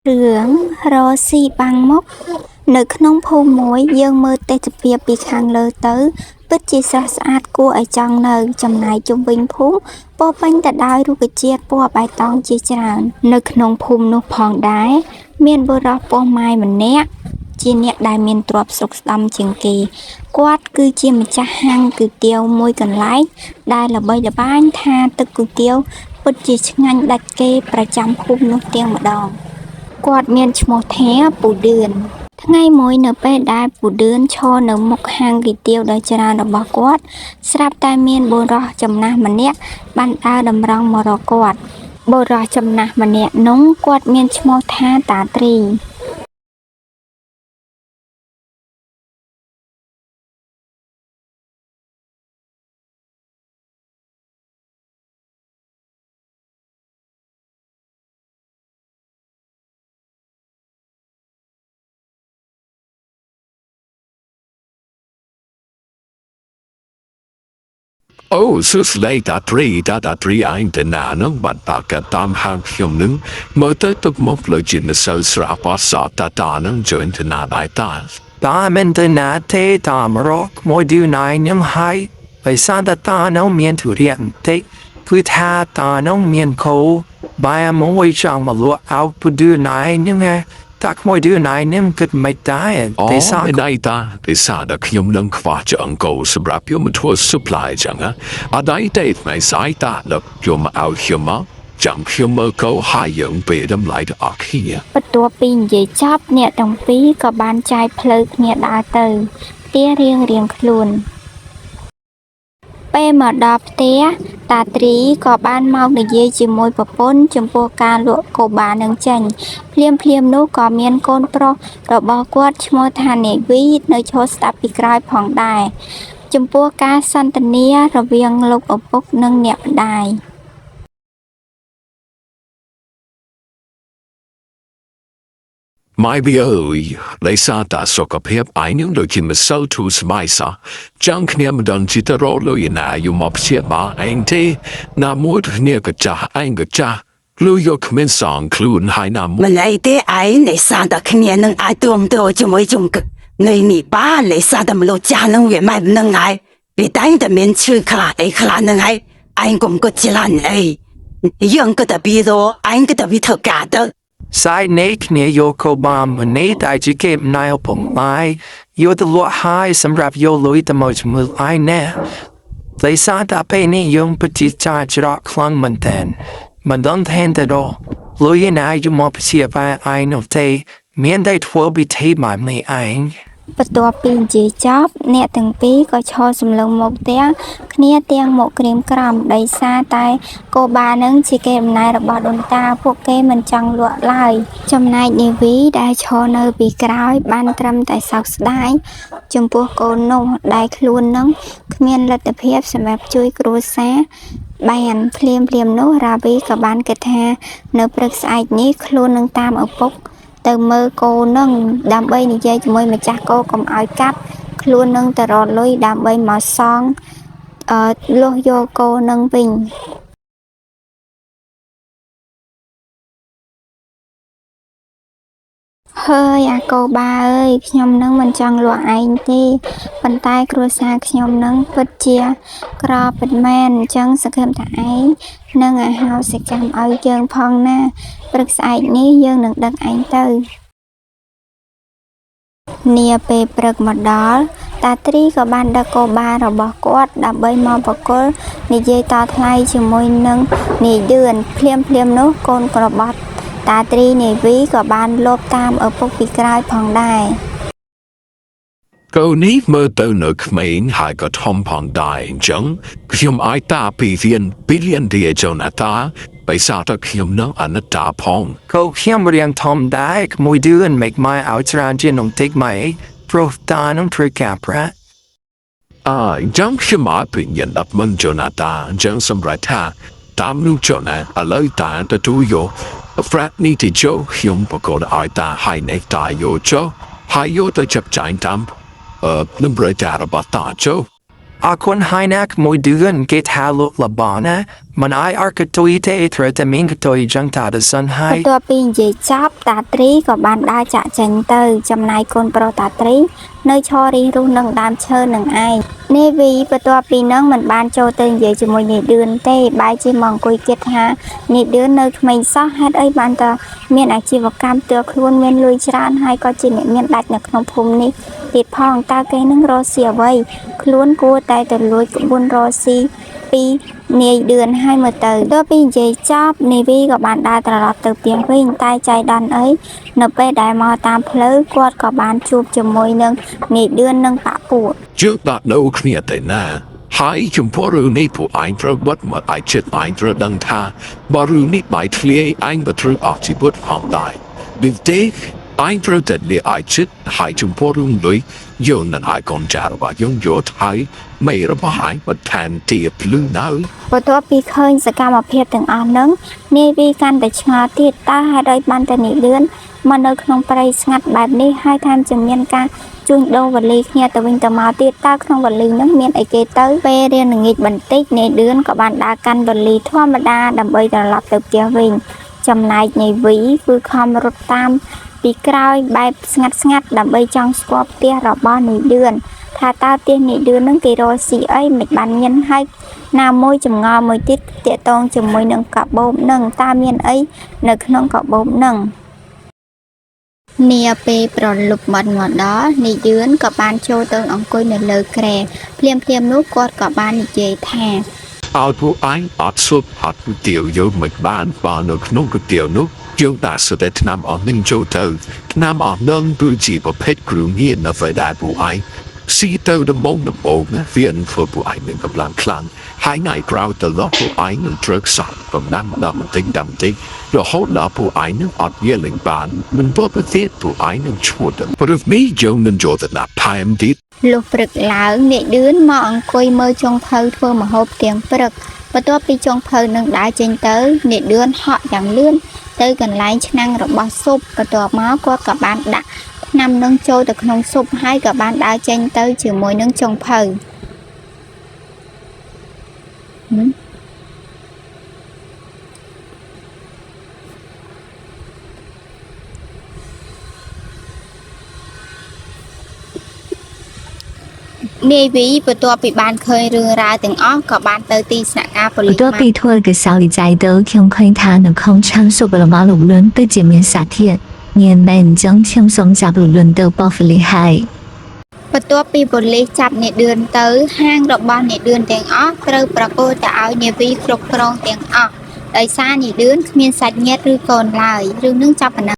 រឿងរ៉ូស៊ីបាំងមុខនៅក្នុងភូមិមួយយើងមើលទេសភាពពីខាងលើទៅពិតជាស្រស់ស្អាតគួរឲ្យចង់នៅចំណែកជុំវិញភូមិពោរពេញទៅដោយរុក្ខជាតិពណ៌បៃតងជាច្រើននៅក្នុងភូមិនោះផងដែរមានបុរសពោះម៉ាយម្នាក់ជាអ្នកដែលមានទ្រព្យស្រុកស្ដំជាងគេគាត់គឺជាម្ចាស់ហាងគុយទាវមួយកន្លែងដែលល្បីល្បាញថាទឹកគុយទាវពិតជាឆ្ងាញ់ដាច់គេប្រចាំភូមិនោះទាំងម្ដងគាត់មានឈ្មោះថាពូឌឿនថ្ងៃមួយនៅពេលដែលពូឌឿនឈរនៅមុខហាងគុយទាវដ៏ច្រើនរបស់គាត់ស្រាប់តែមានបុរសចំណាស់ម្នាក់បានដើរតម្រង់មករកគាត់បុរសចំណាស់ម្នាក់នោះគាត់មានឈ្មោះថាតាត្រីអូសួស្ដីតាត្រីឯងទៅណានឹងបាត់តាកាតាមហាងខ្ញុំនឹងមើលទៅទឹកមកលើជានសើស្រាប់អសតានឹងជួយទៅណាដែរតាមិនទៅណាទេតាមរកមួយឌឺណៃនឹងហើយបិសាទតានឹងមានទុរៀនទេគឺថាតានឹងមានគោបាយមួយចង់មកលក់ឲ្យពូឌឺណៃនឹងតាក់មួយឌឺណៃនឹងគិតមិនដែរទេសាមិនដែរតាទេសាដល់ខ្ញុំនឹងខ្វះចង្កូវសម្រាប់យកមកធ្វើ supply ចឹងអត់ដែរទេមិនស្អីតាដល់យកមកឲ្យខ្ញុំមកចាំខ្ញុំមើលកោហើយយើងពេលតម្លៃដល់អស់គ្នាបន្ទាប់ពីនិយាយចប់អ្នកទាំងពីរក៏បានចាយផ្លូវគ្នាដើរទៅផ្ទះរៀងខ្លួនពេលមកដល់ផ្ទះតាត្រីក៏បានមកនិយាយជាមួយប្រពន្ធចំពោះការលក់កូបានឹងចេញភ្លាមនោះក៏មានកូនប្រុសរបស់គាត់ឈ្មោះថានេវីនៅឈរស្ដាប់ពីក្រោយផងដែរចំពោះការសន្ទនារវាងលោកឪពុកនិងអ្នកម្ដាយម៉ៃប៊ីអើយលេសាតាសុខភាពឯងដូចជាមិនសូវធូរស្បើយសោះចង់គ្នាមិនដឹងជីតរលុយណាយមកព្យាបាលឯងទេណាមួយគ្នាក៏ចាស់ឯងក៏ចាស់លុយយកគ្មានសងខ្លួនហើយណាម្ល៉េះទេឯងលេសាតាគ្នានឹងអាចទួមទៅជាមួយជុំកនៃនេះបាលេសាតាមលោកចាស់នឹងវាមិននឹងហើយវាតែតែមានឈឺខ្លាអីខ្លានឹងហើយឯងកុំក៏ច្រឡំអីយើងក៏តែពីរឯងក៏តែវិធកាទៅសាយនេះគ្នាយកកូបាម្នេះតែជាគេណៃអពុំម៉ៃយកទៅលក់ហើយសម្រាប់យកលុយទៅមកមើលឯណែលេសាតាពេលនេះយើងពិតជាចាច្រកខ្លាំងមែនទែនមិនដឹងថាទៅដល់លុយណាយកមកព្យាបាលឯនោះទេមានតែធ្វើពិធីមកនេះឯងបន្ទាប់ពីនិយាយចប់អ្នកទាំងពីរក៏ឈរសម្លឹងមុខទាំងគ្នាទាំងមុខក្រៀមក្រំដោយសារតែកូបានឹងជាគេអំណាចរបស់ដូនតាពួកគេមិនចង់លក់ឡើយចំណែកនេវីដែលឈរនៅពីក្រោយបានត្រឹមតែសោកស្ដាយចំពោះកូននោះដែលខ្លួននឹងគ្មានលទ្ធភាពសម្រាប់ជួយគ្រួសារបានភ្លាមនោះរ៉ាវីក៏បានគិតថានៅព្រឹកស្អែកនេះខ្លួននឹងតាមឪពុកទៅមើលគោនឹងដើម្បីនិយាយជាមួយម្ចាស់គោកុំឲ្យកាប់ខ្លួននឹងទៅរកលុយដើម្បីមកសងលុះយកគោនឹងវិញហើយអាកូបាអើយខ្ញុំនឹងមិនចង់លក់ឯងទេប៉ុន្តែគ្រួសារខ្ញុំនឹងពិតជាក្រពិតមែនអញ្ចឹងសង្ឃឹមថាឯងនឹងឲ្យហៅសេចក្ដីឲ្យយើងផងណាព្រឹកស្អែកនេះយើងនឹងដឹកឯងទៅនាពេលព្រឹកមកដល់តាត្រីក៏បានដឹកកូបារបស់គាត់ដើម្បីមកបកគលនិយាយតថ្លៃជាមួយនឹងនាយឌឿនភ្លាមនោះកូនរបស់តាត្រីនេវីក៏បានលបតាមឪពុកពីក្រោយផងដែរកូននេះមើលទៅនៅក្មេងហើយក៏ធំផងដែរអញ្ចឹងខ្ញុំឲ្យតាពីរៀនឌីជូណាតាបិសាទខ្ញុំនឹងអនុតាផងកូខ្ញុំរៀងធំដែរមួយឌឿនmake my outច្រើនជាងនឹងតិចម៉ៃព្រោះតានឹងធ្វើការប្រាក់អញ្ចឹងខ្ញុំមកពីញ៉ាំដល់មិនជូណាតាអញ្ចឹងសម្រាប់ថាតាមនោះជូណាឥឡូវតាទទួលយកFratនេះទីជោខ្ញុំបកឲ្យតាហើយនេះតាយកជោហើយយកទៅចាប់ចាយតាមនឹងប្រតិបត្តិរបស់តាជោអរគុណហើយណាស់មួយឌឿនគេថាលោកលបាណា มันไออาร์กตุยเตะเธอแต่มิงกตุยจังตาเดสันไฮ បន្ទាប់ពីនិយាយចប់តាត្រីក៏បានដើរចាក់ចេញទៅចំណែកកូនប្រុសតាត្រីនៅឈររីងរស់នឹងដើមឈើនឹងឯងនេវីបន្ទាប់ពីនឹងមិនបានចូលទៅនិយាយជាមួយនាយឌឿនទេបែរជាមកអង្គុយគិតថានាយឌឿននៅក្មេងសោះហេតុអីបានតមានអាជីវកម្មផ្ទាល់ខ្លួនមានលុយច្រើនហើយក៏ជាអ្នកមានដាច់នៅក្នុងភូមិនេះទៀតផងតើគេនឹងរកស៊ីអ្វីខ្លួនគួរតែទៅលួចក្បួនរកស៊ីពីនាយឌឿនឲ្យមើលទៅដល់ពីនិយាយចប់នាវីក៏បានដើរត្រឡប់ទៅផ្ទះវិញតែចៃដន្យអីនៅពេលដែលមកតាមផ្លូវគាត់ក៏បានជួបជាមួយនឹងនាយឌឿននិងប៉ាពួក Trước đã nấu khía tới nà, hai chúng bỏ rưu ní phụ anh pro bất mà ai chết anh pro đăng tha, bỏ rưu ní bài thliê anh bà trừ ọc chỉ bút hỏng đại. Vì thế, anh pro thật lìa ai chết, hai chúng bỏ rưu lưới, dù nên ai còn trả và dùng dỗ thái, mày ra bỏ hai mà thàn tiệp lưu nào. បន្ទាប់ពីឃើញសកម្មភាពទាំងអស់ហ្នឹងនាវីកាន់តែឆ្ងល់ទៀតតើហេតុអីបានតែនាយឌឿនមកនៅក្នុងព្រៃស្ងាត់បែបនេះហើយថែមទាំងមានការជួញដូរវលីគ្នាទៅវិញទៅមកទៀតតើក្នុងវលីហ្នឹងមានអីគេទៅពេលរៀនល្ងាចបន្តិចនាយឌឿនក៏បានដើរកាន់វលីធម្មតាដើម្បីត្រឡប់ទៅផ្ទះវិញចំណែកនាយវីគឺខំរត់តាមពីក្រោយបែបស្ងាត់ដើម្បីចង់ស្គាល់ផ្ទះរបស់នាយឌឿនថាតើផ្ទះនាយឌឿនហ្នឹងគេរកស៊ីអីមិនបានញ៉ាំហើយណាមួយចម្ងល់មួយទៀតតាក់ទងជាមួយនឹងកាបូបនឹងតើមានអីនៅក្នុងកាបូបនឹងនាពេលប្រលប់មកដល់នាយឌឿនក៏បានចូលទៅអង្គុយនៅលើគ្រែភ្លាមនោះគាត់ក៏បាននិយាយថា Ao phụ anh ọt sụp ọt phụ tiểu dấu mịch bàn và nước nông của tiểu nút, dấu đã sự đẹp nam ở ninh châu tàu, nam ở nâng bưu chỉ vào phết cửu nghiên ở phải đại phụ anh. Sĩ tàu đâm bông viện phụ phụ anh mình gặp làng khăn, hai ngày grau tờ lọ phụ anh ở trợt sọt và nam đầm đầm tích, rồi hốt lọ phụ anh ọt dê linh bàn, mình bó bà thiết phụ anh chua đầm. But if me dấu nên dấu thật là phai em tít. លុះព្រឹកឡើងនាយឌឿនមកអង្គុយមើលចុងភៅធ្វើម្ហូបទាំងព្រឹកបន្ទាប់ពីចុងភៅនឹងដើរចេញទៅនាយឌឿនហក់យ៉ាងលឿនទៅកន្លែងឆ្នាំងរបស់ស៊ុបបន្ទាប់មកគាត់ក៏បានដាក់ថ្នាំនឹងចូលទៅក្នុងស៊ុបហើយក៏បានដើរចេញទៅជាមួយនឹងចុងភៅ នាយវីបន្ទាប់ពីបានឃើញរឿងរ៉ាវទាំងអស់ក៏បានទៅទីស្នាក់ការប៉ូលីស 多被托了个小李在的，看看他能空唱受不了马路伦的见面夏天，年满将轻松加路伦的报复厉害。 បន្ទាប់ពីប៉ូលីសចាប់នាយឌឿនទៅហាងរបស់នាយឌឿនទាំងអស់ត្រូវប្រកល់ទៅឲ្យនាយវីគ្រប់គ្រងទាំងអស់ដោយសារនាយឌឿនគ្មានសាច់ញាតិឬកូនឡើយរឿងនឹងចាប់ប៉ុណ្ណឹង